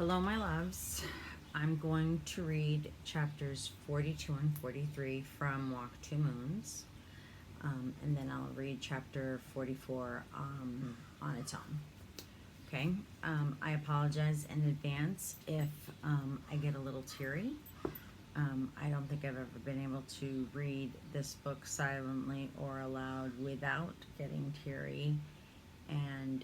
Hello, my loves. I'm going to read chapters 42 and 43 from Walk Two Moons, and then I'll read chapter 44 on its own. Okay? I apologize in advance if I get a little teary. I don't think I've ever been able to read this book silently or aloud without getting teary, and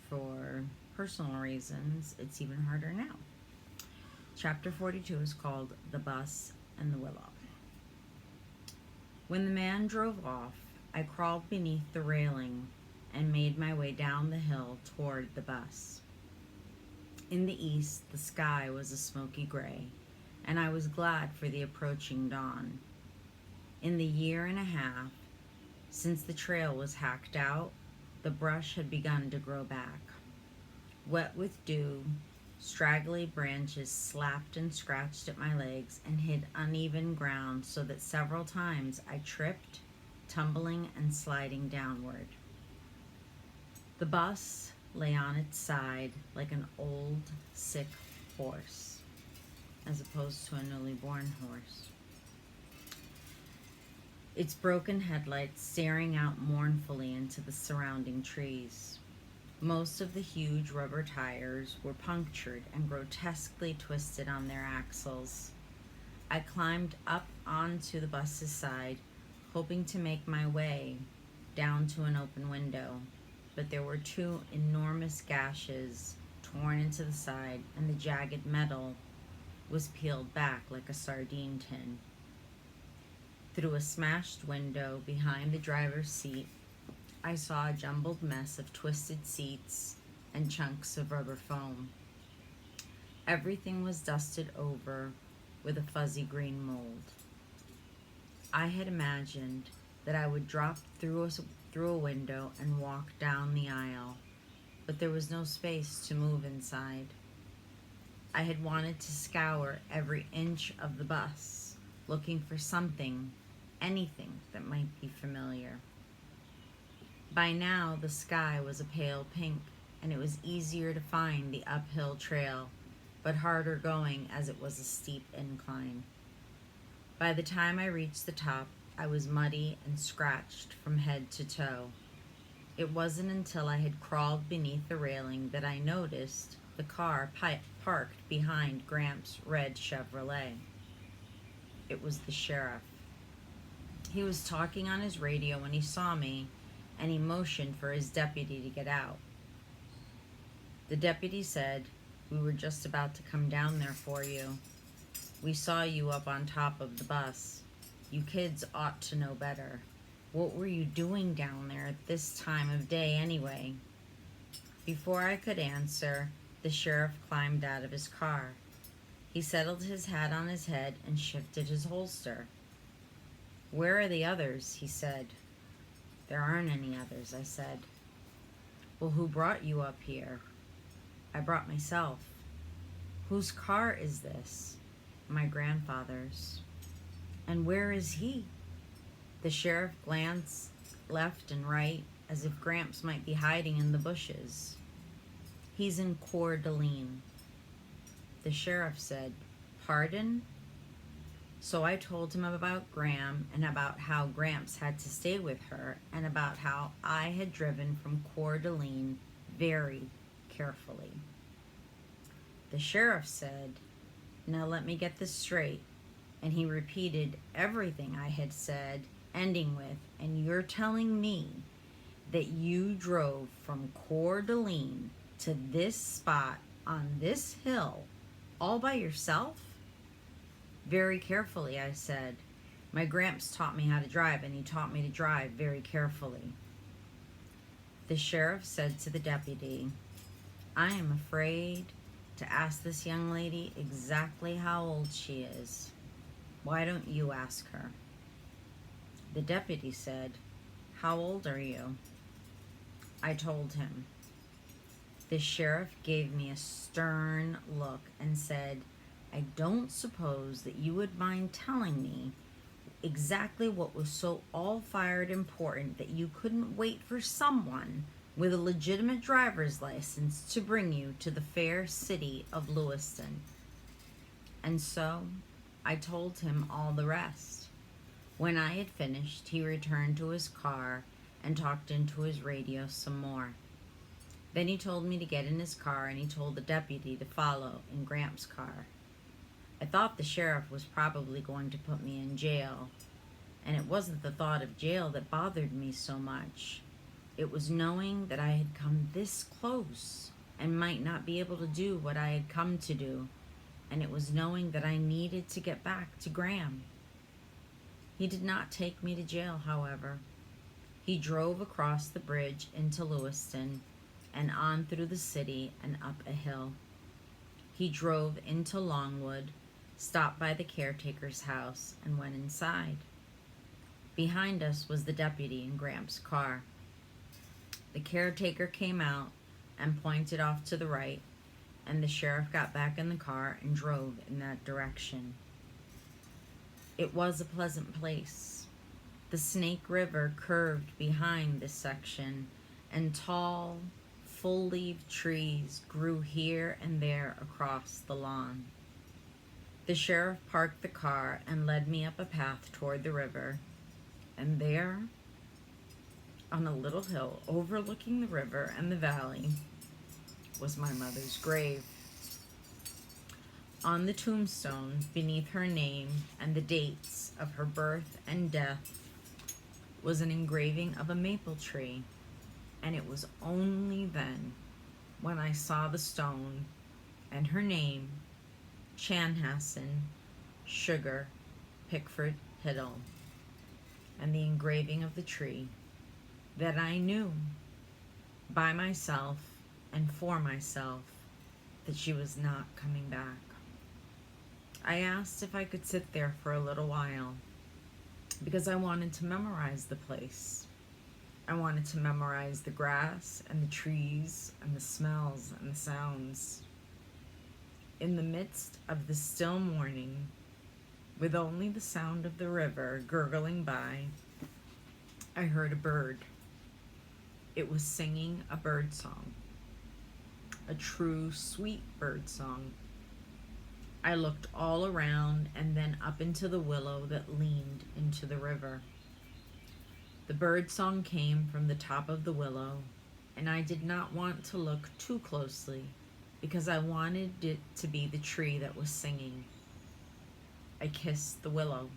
for personal reasons, it's even harder now. Chapter 42 is called The Bus and the Willow. When the man drove off, I crawled beneath the railing and made my way down the hill toward the bus. In the east, the sky was a smoky gray, and I was glad for the approaching dawn. In the year and a half since the trail was hacked out, the brush had begun to grow back. Wet with dew, straggly branches slapped and scratched at my legs and hid uneven ground so that several times I tripped, tumbling and sliding downward. The bus lay on its side like an old, sick horse, as opposed to a newly born horse. Its broken headlights staring out mournfully into the surrounding trees. Most of the huge rubber tires were punctured and grotesquely twisted on their axles. I climbed up onto the bus's side, hoping to make my way down to an open window, but there were two enormous gashes torn into the side, and the jagged metal was peeled back like a sardine tin. Through a smashed window behind the driver's seat, I saw a jumbled mess of twisted seats and chunks of rubber foam. Everything was dusted over with a fuzzy green mold. I had imagined that I would drop through a window and walk down the aisle, but there was no space to move inside. I had wanted to scour every inch of the bus, looking for something, anything that might be familiar. By now, the sky was a pale pink, and it was easier to find the uphill trail, but harder going as it was a steep incline. By the time I reached the top, I was muddy and scratched from head to toe. It wasn't until I had crawled beneath the railing that I noticed the car parked behind Gramps' red Chevrolet. It was the sheriff. He was talking on his radio when he saw me, and he motioned for his deputy to get out. The deputy said, "We were just about to come down there for you. We saw you up on top of the bus. You kids ought to know better. What were you doing down there at this time of day anyway?" Before I could answer, the sheriff climbed out of his car. He settled his hat on his head and shifted his holster. "Where are the others?" he said. "There aren't any others," I said. "Well, who brought you up here?" "I brought myself." "Whose car is this?" "My grandfather's." "And where is he?" The sheriff glanced left and right as if Gramps might be hiding in the bushes. "He's in Coeur d'Alene." The sheriff said, "Pardon?" So I told him about Gram and about how Gramps had to stay with her and about how I had driven from Coeur d'Alene very carefully. The sheriff said, "Now let me get this straight," and he repeated everything I had said, ending with, "And you're telling me that you drove from Coeur d'Alene to this spot on this hill all by yourself?" "Very carefully," I said. "My Gramps taught me how to drive, and he taught me to drive very carefully." The sheriff said to the deputy, "I am afraid to ask this young lady exactly how old she is. Why don't you ask her?" The deputy said, "How old are you?" I told him. The sheriff gave me a stern look and said, "I don't suppose that you would mind telling me exactly what was so all-fired important that you couldn't wait for someone with a legitimate driver's license to bring you to the fair city of Lewiston. And so I told him all the rest. When I had finished, he returned to his car and talked into his radio some more. Then he told me to get in his car, and he told the deputy to follow in Gramps' car. I thought the sheriff was probably going to put me in jail, and it wasn't the thought of jail that bothered me so much. It was knowing that I had come this close and might not be able to do what I had come to do, and it was knowing that I needed to get back to Graham. He did not take me to jail, however. He drove across the bridge into Lewiston and on through the city and up a hill. He drove into Longwood, stopped by the caretaker's house, and went inside. Behind us was the deputy in Gramps' car. The caretaker came out and pointed off to the right, and the sheriff got back in the car and drove in that direction. It was a pleasant place. The Snake River curved behind this section, and tall, full-leaved trees grew here and there across the lawn. The sheriff parked the car and led me up a path toward the river, and there, on a little hill overlooking the river and the valley, was my mother's grave. On the tombstone, beneath her name and the dates of her birth and death, was an engraving of a maple tree, and it was only then, when I saw the stone and her name, Chanhassen Sugar Pickford Hiddle, and the engraving of the tree, that I knew by myself and for myself that she was not coming back. I asked if I could sit there for a little while because I wanted to memorize the place. I wanted to memorize the grass and the trees and the smells and the sounds. In the midst of the still morning, with only the sound of the river gurgling by, I heard a bird. It was singing a bird song, a true sweet bird song. I looked all around and then up into the willow that leaned into the river. The bird song came from the top of the willow, and I did not want to look too closely because I wanted it to be the tree that was singing. I kissed the willow.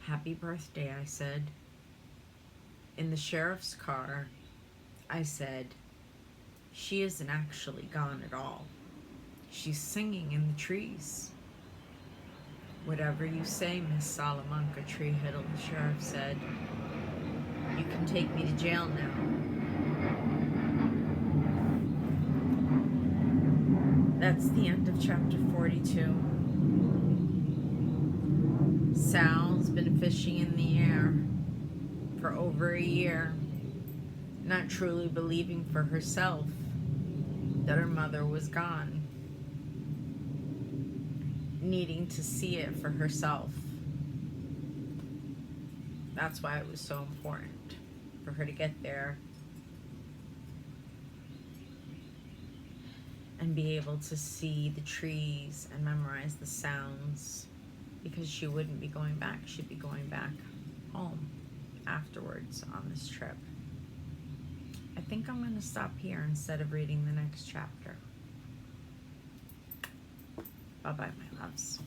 "Happy birthday," I said. In the sheriff's car, I said, "She isn't actually gone at all. She's singing in the trees." "Whatever you say, Miss Salamanca Tree Hiddle," the sheriff said. "You can take me to jail now." That's the end of chapter 42. Sal's been fishing in the air for over a year, not truly believing for herself that her mother was gone, needing to see it for herself. That's why it was so important for her to get there and be able to see the trees and memorize the sounds, because she wouldn't be going back. She'd be going back home afterwards on this trip. I think I'm going to stop here instead of reading the next chapter. Bye-bye, my loves.